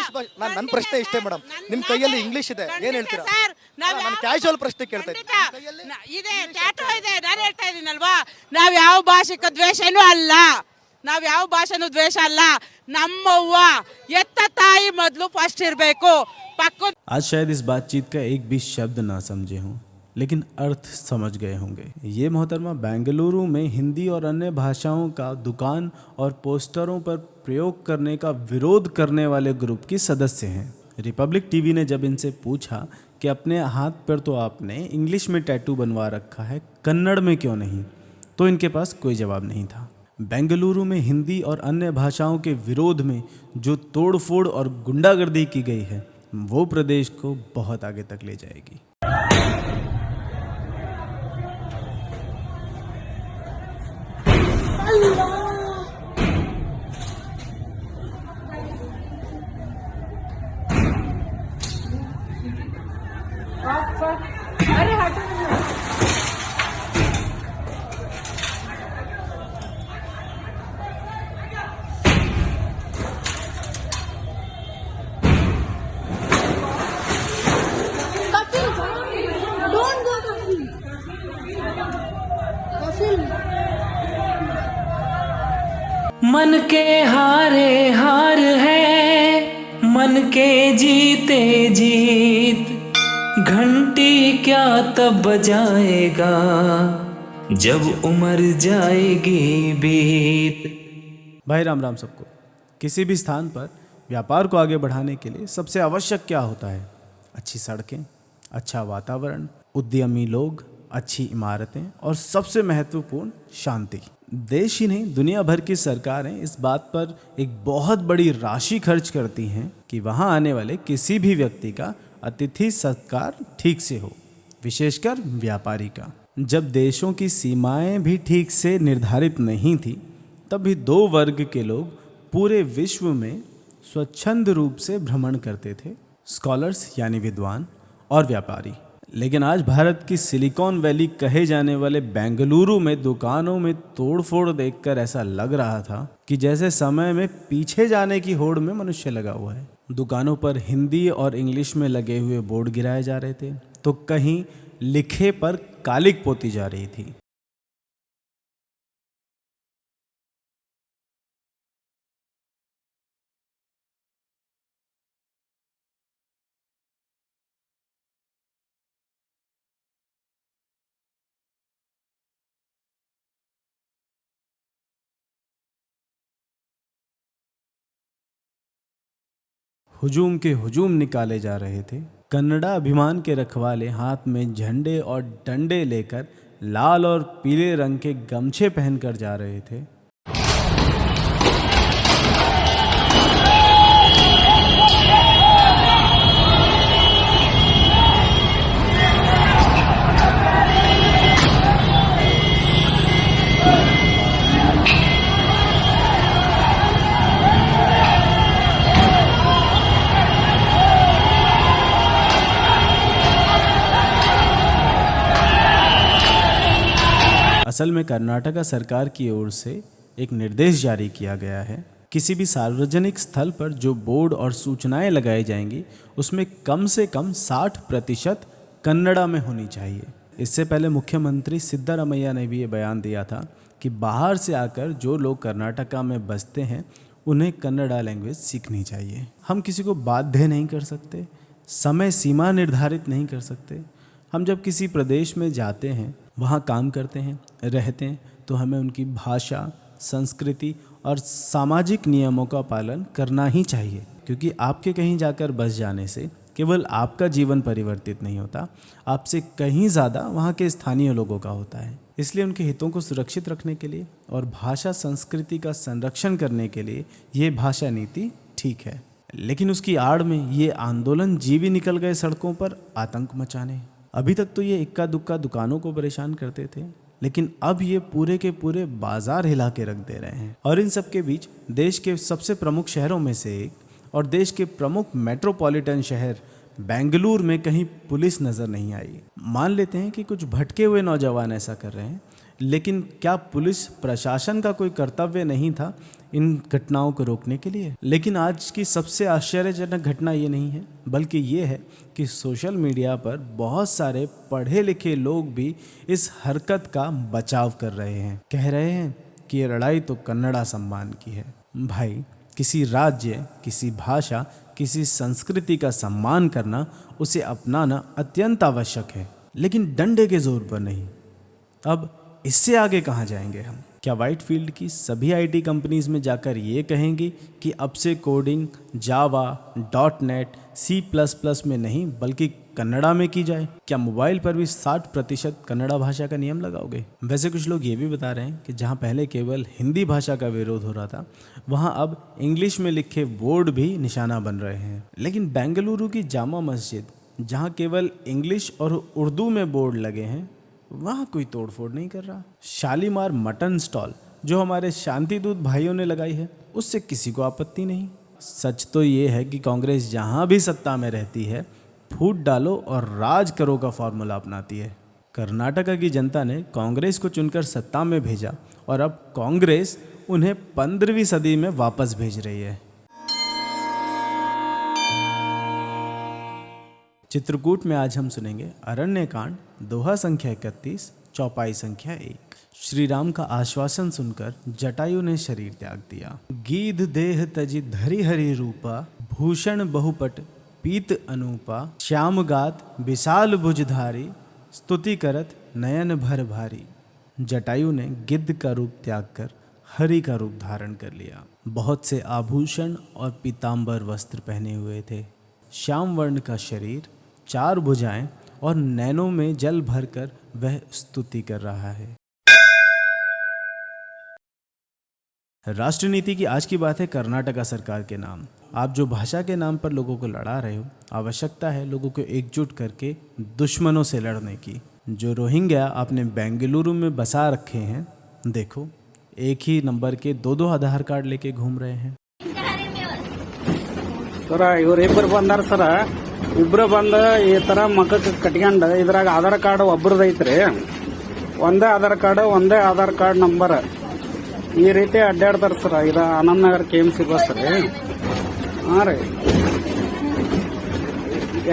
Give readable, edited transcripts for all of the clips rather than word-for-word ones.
English ನನ್ನ ಪ್ರಶ್ನೆ ಇಷ್ಟೇ ಮೇಡಮ್, ನಿಮ್ಮ ಕೈಯಲ್ಲಿ ಇಂಗ್ಲಿಷ್ ಇದೆ, ಏನ್ ಹೇಳ್ತೀರಾ? ನಾನು ಕ್ಯಾಶುವಲ್ ಪ್ರಶ್ನೆ ಕೇಳ್ತಾ ಇದ್ದೀನಿ. ಇದೆ ಟ್ಯಾಟೋ ಇದೆ, ನಾನು ಹೇಳ್ತಾ ಇದ್ದೀನಲ್ವಾ, ನಾವ್ ಯಾವ ಭಾಷಿಕ ದ್ವೇಷನೂ ಅಲ್ಲ, ನಾವ್ ಯಾವ ಭಾಷೆನೂ ದ್ವೇಷ ಅಲ್ಲ. ನಮ್ಮವ್ವ ಎತ್ತ ತಾಯಿ ಮೊದಲು ಫಸ್ಟ್ ಇರಬೇಕು. ಪಕ್ಕ आज शायद इस बातचीत का एक भी शब्द ना समझे हों, लेकिन अर्थ समझ गए होंगे। ये मोहतरमा बेंगलुरु में हिंदी और अन्य भाषाओं का दुकान और पोस्टरों पर प्रयोग करने का विरोध करने वाले ग्रुप की सदस्य हैं। रिपब्लिक टीवी ने जब इनसे पूछा कि अपने हाथ पर तो आपने इंग्लिश में टैटू बनवा रखा है, कन्नड़ में क्यों नहीं, तो इनके पास कोई जवाब नहीं था। बेंगलुरु में हिंदी और अन्य भाषाओं के विरोध में जो तोड़फोड़ और गुंडागर्दी की गई है, वो प्रदेश को बहुत आगे तक ले जाएगी। अरे हटो मन के हारे हार है, मन के जीते जीत, घंटी क्या तब बजाएगा जब उम्र जाएगी बीत। भाई राम राम सबको। किसी भी स्थान पर व्यापार को आगे बढ़ाने के लिए सबसे आवश्यक क्या होता है? अच्छी सड़कें, अच्छा वातावरण, उद्यमी लोग, अच्छी इमारतें और सबसे महत्वपूर्ण शांति। देश ही नहीं, दुनिया भर की सरकारें इस बात पर एक बहुत बड़ी राशि खर्च करती हैं कि वहां आने वाले किसी भी व्यक्ति का अतिथि सत्कार ठीक से हो, विशेषकर व्यापारी का। जब देशों की सीमाएं भी ठीक से निर्धारित नहीं थी, तब भी दो वर्ग के लोग पूरे विश्व में स्वच्छंद रूप से भ्रमण करते थे, स्कॉलर्स यानी विद्वान और व्यापारी। लेकिन आज भारत की सिलिकॉन वैली कहे जाने वाले बेंगलुरु में दुकानों में तोड़फोड़ देखकर ऐसा लग रहा था कि जैसे समय में पीछे जाने की होड़ में मनुष्य लगा हुआ है। दुकानों पर हिंदी और इंग्लिश में लगे हुए बोर्ड गिराए जा रहे थे, तो कहीं लिखे पर कालिक पोती जा रही थी। हुजूम के हुजूम निकाले जा रहे थे। कन्नड़ा अभिमान के रखवाले हाथ में झंडे और डंडे लेकर लाल और पीले रंग के गमछे पहनकर जा रहे थे। असल में कर्नाटका सरकार की ओर से एक निर्देश जारी किया गया है, किसी भी सार्वजनिक स्थल पर जो बोर्ड और सूचनाएं लगाई जाएंगी उसमें कम से कम 60% कन्नड़ा में होनी चाहिए। इससे पहले मुख्यमंत्री सिद्धारमैया ने भी ये बयान दिया था कि बाहर से आकर जो लोग कर्नाटका में बसते हैं उन्हें कन्नड़ा लैंग्वेज सीखनी चाहिए। हम किसी को बाध्य नहीं कर सकते, समय सीमा निर्धारित नहीं कर सकते। हम जब किसी प्रदेश में जाते हैं, वहाँ काम करते हैं, रहते हैं, तो हमें उनकी भाषा, संस्कृति और सामाजिक नियमों का पालन करना ही चाहिए, क्योंकि आपके कहीं जाकर बस जाने से केवल आपका जीवन परिवर्तित नहीं होता, आपसे कहीं ज़्यादा वहाँ के स्थानीय लोगों का होता है। इसलिए उनके हितों को सुरक्षित रखने के लिए और भाषा संस्कृति का संरक्षण करने के लिए ये भाषा नीति ठीक है, लेकिन उसकी आड़ में ये आंदोलन जीवी निकल गए सड़कों पर आतंक मचाने। अभी तक तो ये इक्का दुक्का दुकानों को परेशान करते थे, लेकिन अब ये पूरे के पूरे बाजार हिला के रख दे रहे हैं। और इन सब के बीच देश के सबसे प्रमुख शहरों में से एक और देश के प्रमुख मेट्रोपॉलिटन शहर बेंगलुरु में कहीं पुलिस नज़र नहीं आई। मान लेते हैं कि कुछ भटके हुए नौजवान ऐसा कर रहे हैं, लेकिन क्या पुलिस प्रशासन का कोई कर्तव्य नहीं था इन घटनाओं को रोकने के लिए? लेकिन आज की सबसे आश्चर्यजनक घटना ये नहीं है, बल्कि ये है कि सोशल मीडिया पर बहुत सारे पढ़े लिखे लोग भी इस हरकत का बचाव कर रहे हैं। कह रहे हैं कि ये लड़ाई तो कन्नड़ा सम्मान की है। भाई, किसी राज्य, किसी भाषा, किसी संस्कृति का सम्मान करना, उसे अपनाना अत्यंत आवश्यक है, लेकिन डंडे के जोर पर नहीं। अब इससे आगे कहाँ जाएंगे हम? क्या व्हाइटफील्ड की सभी आईटी कंपनीज में जाकर ये कहेंगी कि अब से कोडिंग जावा, .NET, C++ में नहीं बल्कि कन्नड़ा में की जाए? क्या मोबाइल पर भी 60% कन्नड़ा भाषा का नियम लगाओगे? वैसे कुछ लोग ये भी बता रहे हैं कि जहाँ पहले केवल हिंदी भाषा का विरोध हो रहा था, वहाँ अब इंग्लिश में लिखे बोर्ड भी निशाना बन रहे हैं। लेकिन बेंगलुरु की जामा मस्जिद, जहाँ केवल इंग्लिश और उर्दू में बोर्ड लगे हैं, वहाँ कोई तोड़फोड़ नहीं कर रहा। शालीमार मटन स्टॉल जो हमारे शांतिदूत भाइयों ने लगाई है, उससे किसी को आपत्ति नहीं। सच तो ये है कि कांग्रेस जहाँ भी सत्ता में रहती है, फूट डालो और राज करो का फॉर्मूला अपनाती है। कर्नाटका की जनता ने कांग्रेस को चुनकर सत्ता में भेजा और अब कांग्रेस उन्हें 15वीं सदी में वापस भेज रही है। चित्रकूट में आज हम सुनेंगे अरण्य कांड, दोहा संख्या 31, चौपाई संख्या 1। श्री राम का आश्वासन सुनकर जटायु ने शरीर त्याग दिया। गीध देह तजि धरि हरि रूपा, भूषण बहुपट पीत अनूपा, श्याम गात विशाल भुजधारी, स्तुति करत नयन भर भारी। जटायु ने गिद्ध का रूप त्याग कर हरि का रूप धारण कर लिया। बहुत से आभूषण और पीतांबर वस्त्र पहने हुए थे। श्याम वर्ण का शरीर, 4 भुजाएं और नैनों में जल भरकर वह स्तुति कर रहा है। राष्ट्र नीति की आज की बात है कर्नाटका सरकार के नाम। आप जो भाषा के नाम पर लोगों को लड़ा रहे हो, आवश्यकता है लोगों को एकजुट करके दुश्मनों से लड़ने की। जो रोहिंग्या आपने बेंगलुरु में बसा रखे हैं, देखो एक ही नंबर के 2-2 आधार कार्ड लेके घूम रहे हैं। ಸರ ಇವರಿಬ್ಬರು ಬಂದಾರ ಸರ, ಇಬ್ರು ಬಂದ ಈ ತರ ಮಕ್ಕಕ್ಕೆ ಕಟ್ಕೊಂಡ ಇದ್ರಾಗ ಆಧಾರ್ ಕಾರ್ಡ್ ಒಬ್ಬರದ್ದು ಐತ್ರಿ, ಒಂದೇ ಆಧಾರ್ ಕಾರ್ಡ್ ನಂಬರ್ ಈ ರೀತಿ ಅಡ್ಡಾಡ್ತಾರ ಸರ. ಇದು ಆನಂದ್ ನಗರ್ KMC ಬಸ್ ರೀ. ಹಾ ರೀ,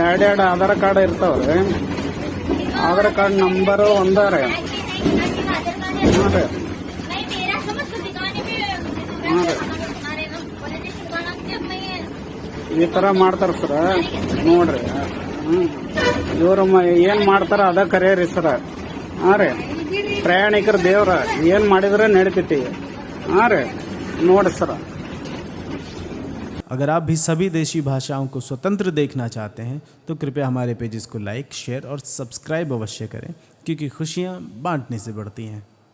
ಎರಡೆರಡು ಆಧಾರ್ ಕಾರ್ಡ್ ಇರ್ತಾವ್ರಿ. ಆಧಾರ್ ಕಾರ್ಡ್ ನಂಬರ್ ಒಂದ ರೀ. ಹಾ ರೀ, ಹಾ ರೀ, ಈ ತರ ಮಾಡ್ತಾರ ಸರ. ನೋಡ್ರಿ, ಇವ್ರು ಏನ್ ಮಾಡ್ತಾರ ಅದ ಕರೆಯರಿ ಸರ. ಹಾ ರೀ, ಪ್ರಯಾಣಿಕರ ದೇವ್ರ ಏನ್ ಮಾಡಿದ್ರೆ ನಡೀತೈತಿ. ಹಾ ರೀ, ನೋಡಿ ಸರ. अगर आप भी सभी देशी भाषाओं को स्वतंत्र देखना चाहते हैं तो कृपया हमारे पेजेस को लाइक, शेयर और सब्सक्राइब अवश्य करें, क्योंकि खुशियाँ बांटने से बढ़ती हैं।